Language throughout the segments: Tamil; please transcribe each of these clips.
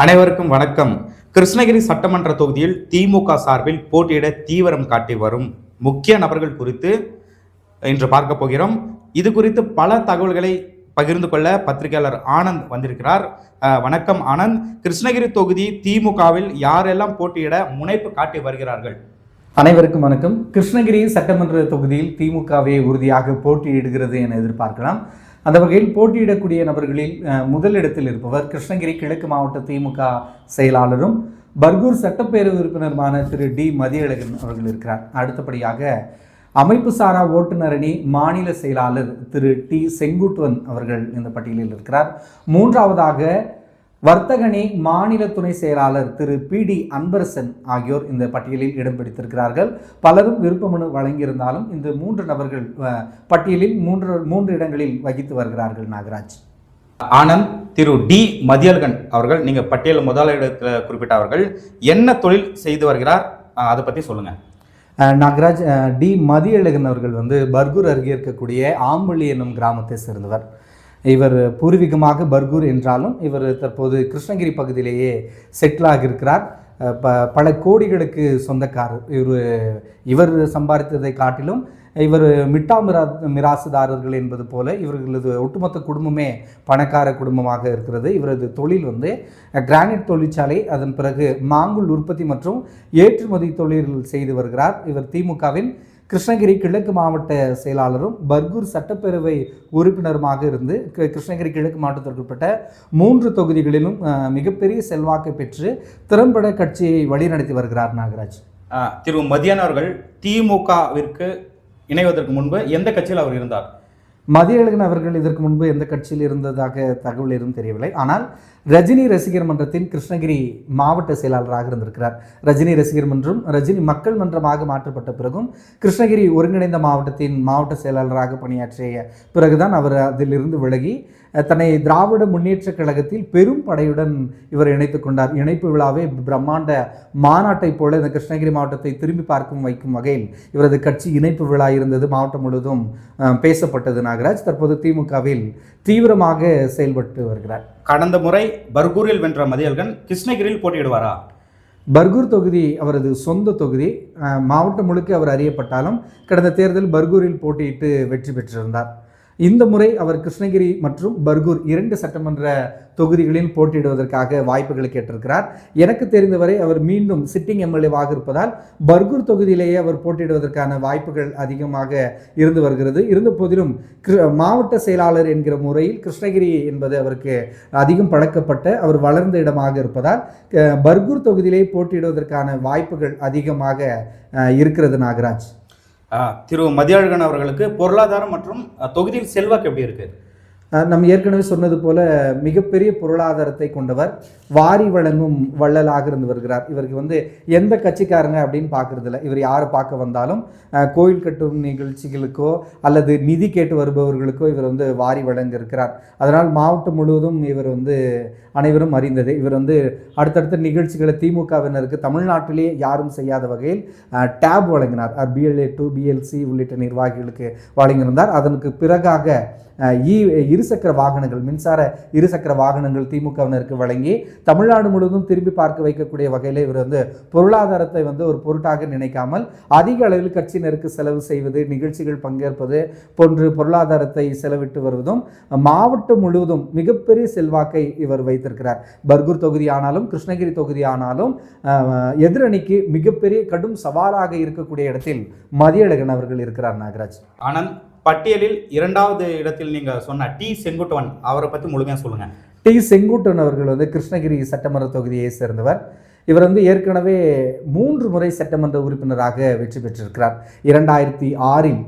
அனைவருக்கும் வணக்கம். கிருஷ்ணகிரி சட்டமன்ற தொகுதியில் திமுக சார்பில் போட்டியிட தீவிரம் காட்டி வரும் முக்கிய நபர்கள் குறித்து இன்று பார்க்க போகிறோம். இது குறித்து பல தகவல்களை பகிர்ந்து கொள்ள பத்திரிகையாளர் ஆனந்த் வந்திருக்கிறார். வணக்கம் ஆனந்த். கிருஷ்ணகிரி தொகுதி திமுகவில் யாரெல்லாம் போட்டியிட முனைப்பு காட்டி வருகிறார்கள்? அனைவருக்கும் வணக்கம். கிருஷ்ணகிரி சட்டமன்ற தொகுதியில் திமுகவே உறுதியாக போட்டியிடுகிறது என எதிர்பார்க்கலாம். அந்த வகையில் போட்டியிடக்கூடிய நபர்களில் முதலிடத்தில் இருப்பவர் கிருஷ்ணகிரி கிழக்கு மாவட்ட திமுக செயலாளரும் பர்கூர் சட்டப்பேரவை உறுப்பினருமான திரு டி மதியழகன் அவர்கள் இருக்கிறார். அடுத்தபடியாக அமைப்பு சாரா ஓட்டுநர் அணி மாநில செயலாளர் திரு டி செங்குட்டுவன் அவர்கள் இந்த பட்டியலில் இருக்கிறார். மூன்றாவதாக வர்த்தகணி மாநில துணை செயலாளர் திரு பி டி அன்பரசன் ஆகியோர் இந்த பட்டியலில் இடம் பிடித்திருக்கிறார்கள். பலரும் விருப்ப மனு வழங்கியிருந்தாலும் இந்த மூன்று நபர்கள் பட்டியலில் மூன்று இடங்களில் வகித்து வருகிறார்கள். நாகராஜ். ஆனந்த், திரு டி மதியழகன் அவர்கள் நீங்க பட்டியல் முதலிடத்தில் குறிப்பிட்டவர்கள் என்ன தொழில் செய்து வருகிறார், அதை பற்றி சொல்லுங்க. நாகராஜ், டி மதியழகன் அவர்கள் பர்கூர் அருகே இருக்கக்கூடிய ஆம்பள்ளி என்னும் கிராமத்தை சேர்ந்தவர். இவர் பூர்வீகமாக பர்கூர் என்றாலும் இவர் தற்போது கிருஷ்ணகிரி பகுதியிலேயே செட்டில் ஆகியிருக்கிறார். பல கோடிகளுக்கு சொந்தக்காரர். இவர் சம்பாதித்ததை காட்டிலும் இவர் மிராசுதாரர்கள் என்பது போல இவர்களது ஒட்டுமொத்த குடும்பமே பணக்கார குடும்பமாக இருக்கிறது. இவரது தொழில் கிரானைட் தொழிற்சாலை, அதன் பிறகு மாங்குள் உற்பத்தி மற்றும் ஏற்றுமதி தொழில்கள் செய்து வருகிறார். இவர் திமுகவின் கிருஷ்ணகிரி கிழக்கு மாவட்ட செயலாளரும் பர்கூர் சட்டப்பேரவை உறுப்பினருமாக இருந்து கிருஷ்ணகிரி கிழக்கு மாவட்டத்திற்கு உட்பட்ட 3 தொகுதிகளிலும் மிகப்பெரிய செல்வாக்கை பெற்று திறம்பட கட்சியை வழிநடத்தி வருகிறார். நாகராஜ். திரு மதியன் அவர்கள் திமுகவிற்கு இணைவதற்கு முன்பு எந்த கட்சியில் அவர் இருந்தார்? மதியழகன் அவர்கள் இதற்கு முன்பு எந்த கட்சியில் இருந்ததாக தகவல் எதுவும் தெரியவில்லை. ஆனால் ரஜினி ரசிகர் மன்றத்தின் கிருஷ்ணகிரி மாவட்ட செயலாளராக இருந்திருக்கிறார். ரஜினி ரசிகர் மன்றம் ரஜினி மக்கள் மன்றமாக மாற்றப்பட்ட பிறகும் கிருஷ்ணகிரி ஒருங்கிணைந்த மாவட்டத்தின் மாவட்ட செயலாளராக பணியாற்றிய பிறகுதான் அவர் அதிலிருந்து விலகி தன்னை திராவிட முன்னேற்ற கழகத்தில் பெரும் படையுடன் இவர் இணைத்து கொண்டார். இணைப்பு விழாவே பிரம்மாண்ட மாநாட்டை போல இந்த கிருஷ்ணகிரி மாவட்டத்தை திரும்பி பார்க்கும் வைக்கும் வகையில் இவரது கட்சி இணைப்பு விழா இருந்தது. மாவட்டம் முழுவதும் பேசப்பட்டது. நாகராஜ் தற்போது திமுகவில் தீவிரமாக செயல்பட்டு வருகிறார். கடந்த முறை பர்கூரில் வென்ற மதியழகன் கிருஷ்ணகிரியில் போட்டியிடுவாரா? பர்கூர் தொகுதி அவரது சொந்த தொகுதி. மாவட்டம் முழுக்க அவர் அறியப்பட்டாலும் கடந்த தேர்தல் பர்கூரில் போட்டியிட்டு வெற்றி பெற்றிருந்தார். இந்த முறை அவர் கிருஷ்ணகிரி மற்றும் பர்கூர் 2 சட்டமன்ற தொகுதிகளில் போட்டியிடுவதற்காக வாய்ப்புகளை கேட்டிருக்கிறார். எனக்கு தெரிந்தவரை அவர் மீண்டும் சிட்டிங் எம்எல்ஏவாக இருப்பதால் பர்கூர் தொகுதியிலேயே அவர் போட்டியிடுவதற்கான வாய்ப்புகள் அதிகமாக இருந்து வருகிறது. இருந்த போதிலும் மாவட்ட செயலாளர் என்கிற முறையில் கிருஷ்ணகிரி என்பது அவருக்கு அதிகம் பழக்கப்பட்ட அவர் வளர்ந்த இடமாக இருப்பதால் பர்கூர் தொகுதியிலேயே போட்டியிடுவதற்கான வாய்ப்புகள் அதிகமாக இருக்கிறது. நாகராஜ். திரு மதியழகன் அவர்களுக்கு பொருளாதாரம் மற்றும் தொகுதியில் செல்வாக்கு எப்படி இருக்கு? நம்ம ஏற்கனவே சொன்னது போல மிகப்பெரிய பொருளாதாரத்தை கொண்டவர், வாரி வழங்கும் வள்ளலாக இருந்து வருகிறார். இவருக்கு எந்த கட்சிக்காரங்க அப்படின்னு பார்க்கறதில்ல. இவர் யாரை பார்க்க வந்தாலும் கோயில் கட்டும் நிகழ்ச்சிகளுக்கோ அல்லது நிதி கேட்டு வருபவர்களுக்கோ இவர் வாரி வழங்க இருக்கிறார். அதனால் மாவட்டம் முழுவதும் இவர் அனைவரும் அறிந்தது. இவர் அடுத்தடுத்த நிகழ்ச்சிகளை திமுகவினருக்கு தமிழ்நாட்டிலேயே யாரும் செய்யாத வகையில் டேப் வழங்கினார். BLA 2 BLC உள்ளிட்ட நிர்வாகிகளுக்கு வழங்கியிருந்தார். அதற்கு பிறகாக இருசக்கர வாகனங்கள், மின்சார இருசக்கர வாகனங்கள் திமுகவினருக்கு வழங்கி தமிழ்நாடு முழுவதும் திரும்பி பார்க்க வைக்கக்கூடிய வகையில் இவர் பொருளாதாரத்தை ஒரு பொருட்டாக நினைக்காமல் அதிக அளவில் கட்சியினருக்கு செலவு செய்வது, நிகழ்ச்சிகள் பங்கேற்பது போன்று பொருளாதாரத்தை செலவிட்டு வருவதும் மாவட்டம் முழுவதும் மிகப்பெரிய செல்வாக்கை இவர் வைத்திருக்கிறார். பர்கூர் தொகுதி ஆனாலும் கிருஷ்ணகிரி தொகுதி ஆனாலும் எதிரணிக்கு மிகப்பெரிய கடும் சவாலாக இருக்கக்கூடிய இடத்தில் மதியழகன் அவர்கள் இருக்கிறார். நாகராஜ். ஆனந்த், பட்டியலில் 2வது இடத்தில் நீங்க சொன்ன டி செங்குட்டுவன் அவரை பற்றி முழுமையா சொல்லுங்க. டி செங்குட்டுவன் அவர்கள் கிருஷ்ணகிரி சட்டமன்ற தொகுதியை சேர்ந்தவர். இவர் ஏற்கனவே 3 முறை சட்டமன்ற உறுப்பினராக வெற்றி பெற்றிருக்கிறார். 2006இல்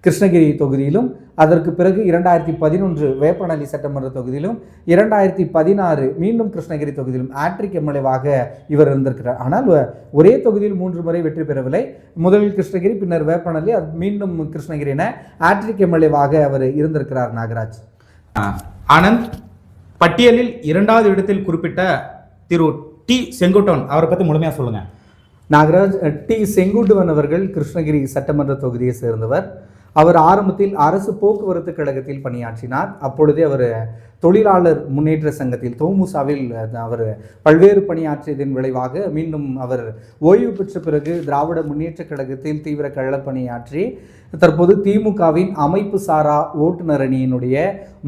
கிருஷ்ணகிரி தொகுதியிலும், அதற்கு பிறகு 2011 வேப்பநல்லி சட்டமன்ற தொகுதியிலும், 2016 மீண்டும் கிருஷ்ணகிரி தொகுதியிலும் ஆட்ரிக் எம்எல்ஏவாக இவர் இருந்திருக்கிறார். ஆனால் ஒரே தொகுதியில் 3 முறை வெற்றி பெறவில்லை. முதலில் கிருஷ்ணகிரி, பின்னர் வேப்பநல்லி, மீண்டும் கிருஷ்ணகிரி என ஆட்ரிக் எம்எல்ஏவாக அவர் இருந்திருக்கிறார். நாகராஜ். ஆனந்த், பட்டியலில் 2வது இடத்தில் குறிப்பிட்ட திரு டி செங்குட்டுவன் அவரை பற்றி முழுமையா சொல்லுங்க. நாகராஜ், டி செங்குட்டுவன் அவர்கள் கிருஷ்ணகிரி சட்டமன்ற தொகுதியை சேர்ந்தவர். அவர் ஆரம்பத்தில் அரசு போக்குவரத்து கழகத்தில் பணியாற்றினார். அப்பொழுதே அவர் தொழிலாளர் முன்னேற்ற சங்கத்தில் தோமுசாவில் அவர் பல்வேறு பணியாற்றியதன் விளைவாக மீண்டும் அவர் ஓய்வு பெற்ற பிறகு திராவிட முன்னேற்ற கழகத்தில் தீவிர களப்பணியாற்றி தற்போது திமுகவின் அமைப்பு சாரா ஓட்டுநர் அணியினுடைய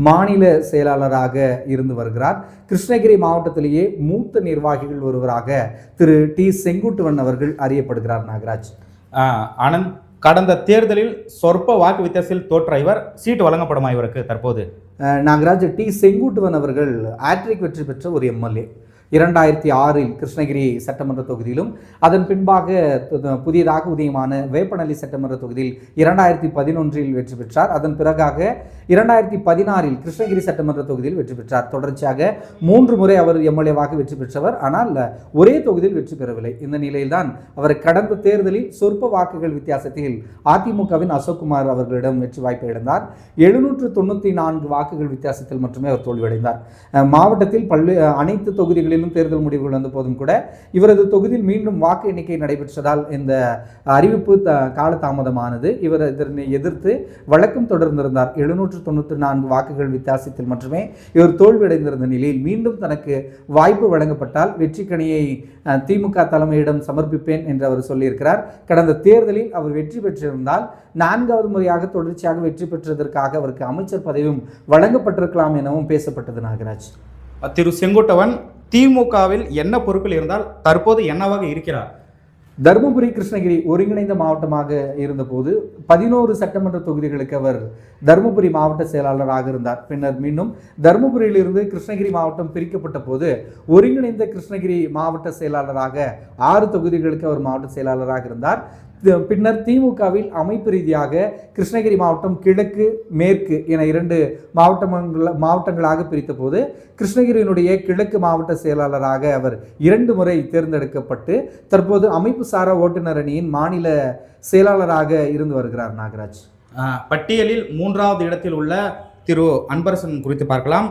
மாநில செயலாளராக இருந்து வருகிறார். கிருஷ்ணகிரி மாவட்டத்திலேயே மூத்த நிர்வாகிகள் ஒருவராக திரு டி செங்குட்டுவன் அவர்கள் அறியப்படுகிறார். நாகராஜ், ஆனந்த், கடந்த தேர்தலில் சொற்ப வாக்கு வித்தியாசத்தில் தோற்ற இவர் சீட்டு வழங்கப்படுமா இவருக்கு தற்போது? நாகராஜ், டி செங்குட்டுவன் அவர்கள் ஹேட்ரிக் வெற்றி பெற்ற ஒரு எம்எல்ஏ. 2006 கிருஷ்ணகிரி சட்டமன்ற தொகுதியிலும் அதன் பின்பாக புதியதாக உதயமான வேப்பநல்லி சட்டமன்ற தொகுதியில் 2011 வெற்றி பெற்றார். அதன் பிறகாக 2016 கிருஷ்ணகிரி சட்டமன்ற தொகுதியில் வெற்றி பெற்றார். தொடர்ச்சியாக 3 முறை அவர் எம்எல்ஏவாக வெற்றி பெற்றவர். ஆனால் ஒரே தொகுதியில் வெற்றி பெறவில்லை. இந்த நிலையில்தான் அவர் கடந்த தேர்தலில் சொற்ப வாக்குகள் வித்தியாசத்தில் அதிமுகவின் அசோக்குமார் அவர்களிடம் வெற்றி வாய்ப்பை இழந்தார். 794 வாக்குகள் வித்தியாசத்தில் மட்டுமே அவர் தோல்வியடைந்தார். மாவட்டத்தில் அனைத்து தொகுதிகளில் தேர்தல் முடிவுகள் வந்த போதும் கூட இவரது தொகுதியில் மீண்டும் வாக்கு எண்ணிக்கை நடைபெற்றதால் இந்த அறிவிப்பு காலதாமதமானது. இவர் இதனை எதிர்த்து வழக்கம் தொடர்ந்திருந்தார். 794 வாக்குகள் வித்தியாசத்தில் மட்டுமே இவர் தோல்வியடைந்திருந்த நிலையில் மீண்டும் தனக்கு வாய்ப்பு வழங்கப்பட்டால் வெற்றிக்கணியை திமுக தலைமையிடம் சமர்ப்பிப்பேன் என்று அவர் சொல்லியிருக்கிறார். கடந்த தேர்தலில் அவர் வெற்றி பெற்றிருந்தால் 4வது முறையாக தொடர்ச்சியாக வெற்றி பெற்றதற்காக அவருக்கு அமைச்சர் பதவியும் வழங்கப்பட்டிருக்கலாம் எனவும் பேசப்பட்டது. நாகராஜ், திரு செங்குட்டுவன் திமுகவில் என்ன பொறுப்பில் இருந்தால் தற்போது என்னவாக இருக்கிறார்? தருமபுரி கிருஷ்ணகிரி ஒருங்கிணைந்த மாவட்டமாக இருந்தபோது 11 சட்டமன்ற தொகுதிகளுக்கு அவர் தருமபுரி மாவட்ட செயலாளராக இருந்தார். பின்னர் மீண்டும் தருமபுரியிலிருந்து கிருஷ்ணகிரி மாவட்டம் பிரிக்கப்பட்ட போது ஒருங்கிணைந்த கிருஷ்ணகிரி மாவட்ட செயலாளராக 6 தொகுதிகளுக்கு அவர் மாவட்ட செயலாளராக இருந்தார். பின்னர் திமுகவில் அமைப்பு ரீதியாக கிருஷ்ணகிரி மாவட்டம் கிழக்கு மேற்கு என 2 மாவட்டங்களாக பிரித்த போது கிருஷ்ணகிரியினுடைய கிழக்கு மாவட்ட செயலாளராக அவர் 2 முறை தேர்ந்தெடுக்கப்பட்டு தற்போது அமைப்பு சாரா ஓட்டுநர் அணியின் மாநில செயலாளராக இருந்து வருகிறார். நாகராஜ், பட்டியலில் 3வது இடத்தில் உள்ள திரு அன்பரசன் குறித்து பார்க்கலாம்.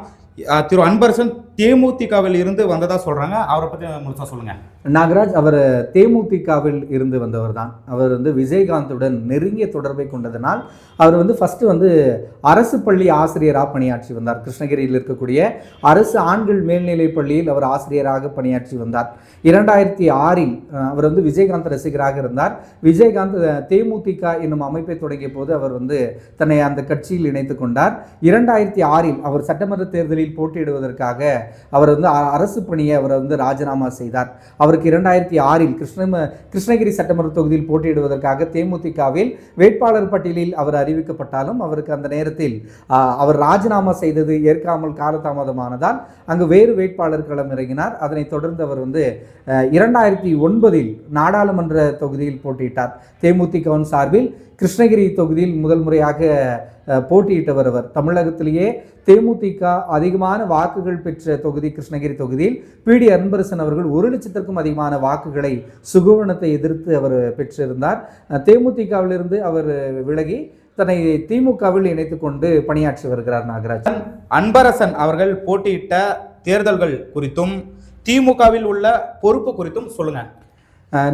திரு அன்பரசன் தேமுதிகவில் இருந்து வந்ததா சொல்றாங்க, அவரை பத்தி முழுசா சொல்லுங்க. நாகராஜ், அவர் தேமுதிகவில் இருந்து வந்தவர் தான். அவர் விஜயகாந்துடன் நெருங்கிய தொடர்பை கொண்டதனால் அவர் ஃபர்ஸ்ட் அரசு பள்ளி ஆசிரியராக பணியாற்றி வந்தார். கிருஷ்ணகிரியில் இருக்கக்கூடிய அரசு ஆண்கள் மேல்நிலைப் பள்ளியில் அவர் ஆசிரியராக பணியாற்றி வந்தார். 2006 அவர் விஜயகாந்த் ரசிகராக இருந்தார். விஜயகாந்த் தேமுதிக என்னும் அமைப்பை தொடங்கிய போது அவர் தன்னை அந்த கட்சியில் இணைத்து கொண்டார். 2006 அவர் சட்டமன்ற தேர்தலில் போட்டியிடுவதற்காக அவர் அரசு பணியை அவர் ராஜினாமா செய்தார். அவருக்கு 2006 கிருஷ்ணகிரி சட்டமன்ற தொகுதியில் போட்டியிடுவதற்காக தேமுதிகவில் வேட்பாளர் பட்டியலில் அவர் அறிவிக்கப்பட்டாலும் அவருக்கு அந்த நேரத்தில் அவர் ராஜினாமா செய்தது ஏற்காமல் காலதாமதமானதால் அங்கு வேறு வேட்பாளர் களம் இறங்கினார். அதனைத் தொடர்ந்து அவர் 2009 நாடாளுமன்ற தொகுதியில் போட்டியிட்டார். தேமுதிகவின் சார்பில் கிருஷ்ணகிரி தொகுதியில் முதல் முறையாக போட்டியிட்டவர் அவர். தமிழகத்திலேயே தேமுதிக அதிகமான வாக்குகள் பெற்ற தொகுதி கிருஷ்ணகிரி தொகுதியில் பிடி அன்பரசன் அவர்கள் 1 லட்சத்திற்கும் அதிகமான வாக்குகளை சுகுவனத்தை எதிர்த்து அவர் பெற்றிருந்தார். தேமுதிகவிலிருந்து அவர் விலகி தன்னை திமுகவில் இணைத்து கொண்டு பணியாற்றி வருகிறார். நாகராஜ், அன்பரசன் அவர்கள் போட்டியிட்ட தேர்தல்கள் குறித்தும் திமுகவில் உள்ள பொறுப்பு குறித்தும் சொல்லுங்க.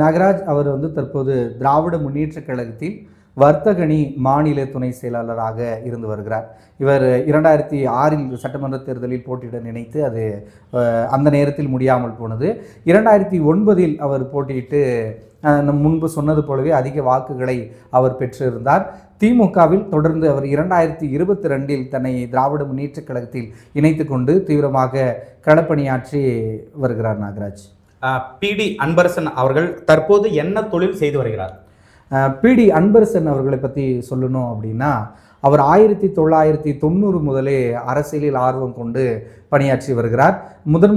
நாகராஜ், அவர் தற்போது திராவிட முன்னேற்ற கழகத்தில் வர்த்தகணி மாநில துணை செயலாளராக இருந்து வருகிறார். இவர் 2006 சட்டமன்ற தேர்தலில் போட்டியிட நினைத்து அது அந்த நேரத்தில் முடியாமல் போனது. 2009 அவர் போட்டியிட்டு முன்பு சொன்னது போலவே அதிக வாக்குகளை அவர் பெற்றிருந்தார். திமுகவில் தொடர்ந்து அவர் 2022 தன்னை திராவிட முன்னேற்ற கழகத்தில் இணைத்து கொண்டு தீவிரமாக களப்பணியாற்றி வருகிறார். நாகராஜ், பிடி அன்பரசன் அவர்கள் தற்போது என்ன தொழில் செய்து வருகிறார்? பிடி அன்பரசன் அவர்களை பற்றி சொல்லணும் அப்படின்னா அவர் 1990 முதலே அரசியலில் ஆர்வம் கொண்டு பணியாற்றி வருகிறார்.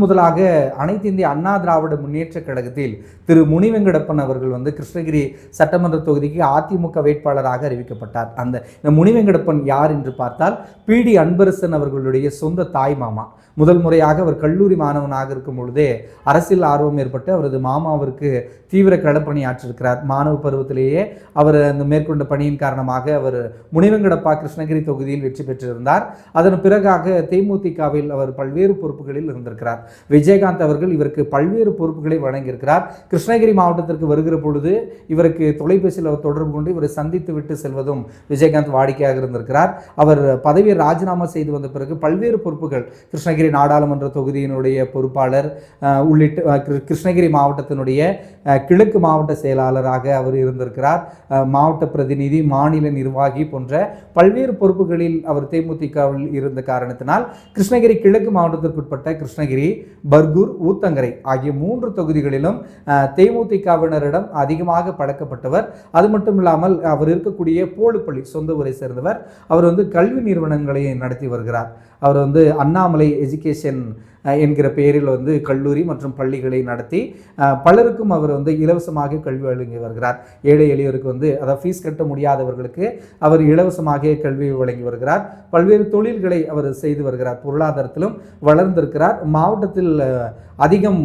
முதலாக அனைத்து இந்திய அண்ணா திராவிட முன்னேற்ற கழகத்தில் திரு முனிவெங்கடப்பன் அவர்கள் கிருஷ்ணகிரி சட்டமன்ற தொகுதிக்கு அதிமுக வேட்பாளராக அறிவிக்கப்பட்டார். இந்த முனிவெங்கடப்பன் யார் என்று பார்த்தால் பிடி அன்பரசன் அவர்களுடைய சொந்த தாய் மாமா. முதல் முறையாக அவர் கல்லூரி மாணவனாக இருக்கும் பொழுதே அரசியல் ஆர்வம் ஏற்பட்டு அவரது மாமாவிற்கு தீவிர களப்பணியாற்றிருக்கிறார். மாணவ பருவத்திலேயே அவர் அந்த மேற்கொண்ட பணியின் காரணமாக அவர் முனிவெங்கடப்பா கிருஷ்ணகிரி தொகுதியில் வெற்றி பெற்றிருந்தார். அதன் பிறகாக தேமுதிகவில் அவர் பல்வேறு பொறுப்புகளில் இருந்திருக்கிறார். விஜயகாந்த் அவர்கள் இவருக்கு பல்வேறு பொறுப்புகளை வழங்கியிருக்கிறார். கிருஷ்ணகிரி மாவட்டத்திற்கு வருகிற பொழுது இவருக்கு தொலைபேசியில் தொடர்பு கொண்டு இவரை சந்தித்து விட்டு செல்வதும் விஜயகாந்த் வாடிக்கையாக இருந்திருக்கிறார். அவர் பதவியை ராஜினாமா செய்து வந்த பிறகு பல்வேறு பொறுப்புகள், கிருஷ்ணகிரி நாடாளுமன்ற தொகுதியினுடைய பொறுப்பாளர் உள்ளிட்ட கிருஷ்ணகிரி மாவட்டத்தினுடைய கிழக்கு மாவட்ட செயலாளராக அவர் இருந்திருக்கிறார். மாவட்ட பிரதிநிதி, மாநில நிர்வாகி போன்ற பல்வேறு பொறுப்புகளில் அவர் தேமுதிகவில் இருந்த காரணத்தினால் கிருஷ்ணகிரி கிழக்கு மாவட்டத்திற்குட்பட்ட கிருஷ்ணகிரி, பர்கூர், ஊத்தங்கரை ஆகிய 3 தொகுதிகளிலும் தேமுதிகவினரிடம் அதிகமாக பழக்கப்பட்டவர். அது மட்டும் இல்லாமல் அவர் இருக்கக்கூடிய போலுப்பள்ளி சொந்த ஊரை சேர்ந்தவர். அவர் கல்வி நிறுவனங்களை நடத்தி வருகிறார். அவர் அண்ணாமலை எஜுகேஷன் என்கிற பெயரில் கல்லூரி மற்றும் பள்ளிகளை நடத்தி பலருக்கும் அவர் இலவசமாக கல்வி வழங்கி வருகிறார். ஏழை எளியோருக்கு அதாவது ஃபீஸ் கட்ட முடியாதவர்களுக்கு அவர் இலவசமாக கல்வி வழங்கி வருகிறார். பல்வேறு தொழில்களை அவர் செய்து வருகிறார். பொருளாதாரத்திலும் வளர்ந்திருக்கிறார். மாவட்டத்தில் அதிகம்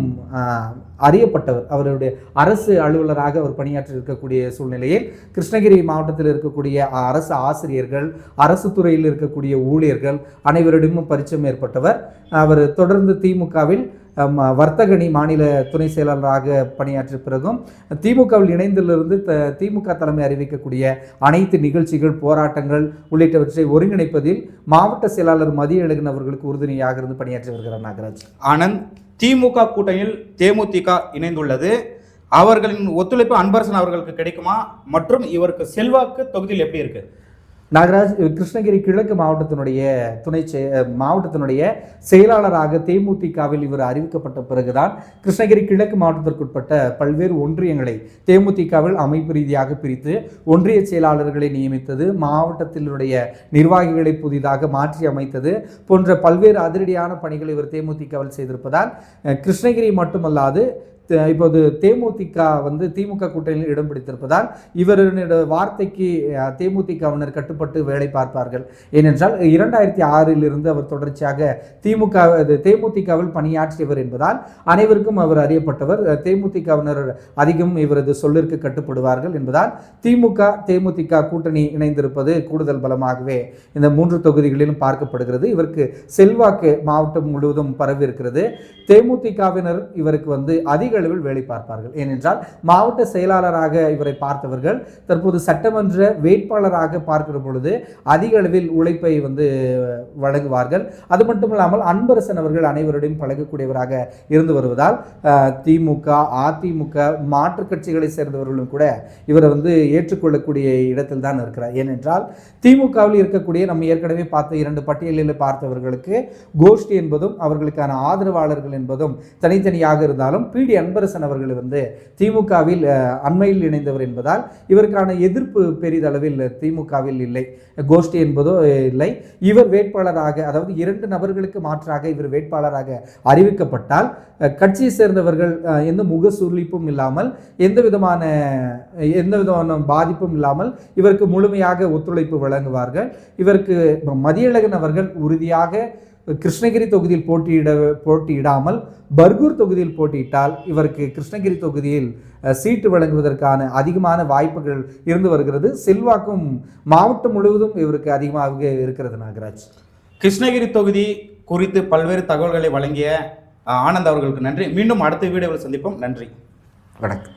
அறியப்பட்டவர். அவருடைய அரசு அலுவலராக அவர் பணியாற்றி இருக்கக்கூடிய சூழ்நிலையில் கிருஷ்ணகிரி மாவட்டத்தில் இருக்கக்கூடிய அரசு ஆசிரியர்கள், அரசு துறையில் இருக்கக்கூடிய ஊழியர்கள் அனைவரிடமும் பரிச்சயம் ஏற்பட்டவர். அவர் தொடர்ந்து திமுகவில் வர்த்தகணி மாநில துணை செயலாளராக பணியாற்றிய பிறகும் திமுகவில் இணைந்திலிருந்து திமுக தலைமை அறிவிக்கக்கூடிய அனைத்து நிகழ்ச்சிகள், போராட்டங்கள் உள்ளிட்டவற்றை ஒருங்கிணைப்பதில் மாவட்ட செயலாளர் மதியழகன் அவர்களுக்கு உறுதுணையாக இருந்து பணியாற்றி வருகிறார். நாகராஜ் ஆனந்த், திமுக கூட்டணியில் தேமுதிக இணைந்துள்ளது. அவர்களின் ஒத்துழைப்பு அன்பரசன் அவர்களுக்கு கிடைக்குமா? மற்றும் இவருக்கு செல்வாக்கு தொகுதியில் எப்படி இருக்கு? நாகராஜ், கிருஷ்ணகிரி கிழக்கு மாவட்டத்தினுடைய மாவட்டத்தினுடைய செயலாளராக தேமுதிகவில் இவர் அறிவிக்கப்பட்ட பிறகுதான் கிருஷ்ணகிரி கிழக்கு மாவட்டத்திற்குட்பட்ட பல்வேறு ஒன்றியங்களை தேமுதிகவில் அமைப்பு ரீதியாக பிரித்து ஒன்றிய செயலாளர்களை நியமித்தது, மாவட்டத்தினுடைய நிர்வாகிகளை புதிதாக மாற்றி அமைத்தது போன்ற பல்வேறு அதிரடியான பணிகளை இவர் தேமுதிகவில் செய்திருப்பதால் கிருஷ்ணகிரி மட்டுமல்லாது இப்போது தேமுதிக திமுக கூட்டணியில் இடம் பிடித்திருப்பதால் இவருடைய வார்த்தைக்கு தேமுதிகவினர் கட்டுப்பட்டு வேலை பார்ப்பார்கள். ஏனென்றால் 2006 அவர் தொடர்ச்சியாக தேமுதிகவில் பணியாற்றியவர் என்பதால் அனைவருக்கும் அவர் அறியப்பட்டவர். தேமுதிகவினர் அதிகம் இவரது சொல்லிற்கு கட்டுப்படுவார்கள் என்பதால் தேமுதிக கூட்டணி இணைந்திருப்பது கூடுதல் பலமாகவே இந்த 3 தொகுதிகளிலும் பார்க்கப்படுகிறது. இவருக்கு செல்வாக்கு மாவட்டம் முழுவதும் பரவி இருக்கிறது. தேமுதிகவினர் இவருக்கு அதிக அளவில் வேலை பார்ப்பார்கள். ஏனென்றால் மாவட்ட செயலாளராக இவரை பார்த்தவர்கள் தற்போது சட்டமன்ற வேட்பாளராக பார்க்கிற பொழுது அதிக அளவில் உழைப்பை வழங்குவார்கள். அது மட்டுமில்லாமல் அன்பரசன் அவர்கள் அனைவருடையும் பழகக்கூடியவராக இருந்து வருவதால் திமுக, அதிமுக, மாற்றுக் கட்சிகளை சேர்ந்தவர்களும் கூட இவரை ஏற்றுக்கொள்ளக்கூடிய இடத்தில் தான் இருக்கிறார். ஏனென்றால் திமுகவில் இருக்கக்கூடிய நம்ம ஏற்கனவே பார்த்த 2 பட்டியலில் பார்த்தவர்களுக்கு கோஷ்டி என்பதும் அவர்களுக்கான ஆதரவாளர்கள் என்பதும் தனித்தனியாக இருந்தாலும் பிடி அன்பரசன் அவர்கள் திமுகவில் அண்மையில் இணைந்தவர் என்பதால் இவருக்கான எதிர்ப்பு பெரிதளவில் திமுகவில் இல்லை. கோஷ்டி என்பதோ இல்லை. இவர் வேட்பாளராக, அதாவது 2 நபர்களுக்கு மாற்றாக இவர் வேட்பாளராக அறிவிக்கப்பட்டால் கட்சியை சேர்ந்தவர்கள் எந்த முகசுளிப்பும் இல்லாமல் எந்த விதமான பாதிப்பும் இல்லாமல் இவருக்கு முழுமையாக ஒத்துழைப்பு வழங்குவார்கள். இவருக்கு மதியழகன் அவர்கள் உறுதியாக கிருஷ்ணகிரி தொகுதியில் போட்டியிடாமல் பர்கூர் தொகுதியில் போட்டியிட்டால் இவருக்கு கிருஷ்ணகிரி தொகுதியில் சீட்டு வழங்குவதற்கான அதிகமான வாய்ப்புகள் இருந்து வருகிறது. செல்வாக்கும் மாவட்டம் முழுவதும் இவருக்கு அதிகமாக இருக்கிறது. நாகராஜ், கிருஷ்ணகிரி தொகுதி குறித்து பல்வேறு தகவல்களை வழங்கிய ஆனந்த் அவர்களுக்கு நன்றி. மீண்டும் அடுத்த வீடியோவில் சந்திப்போம். நன்றி, வணக்கம்.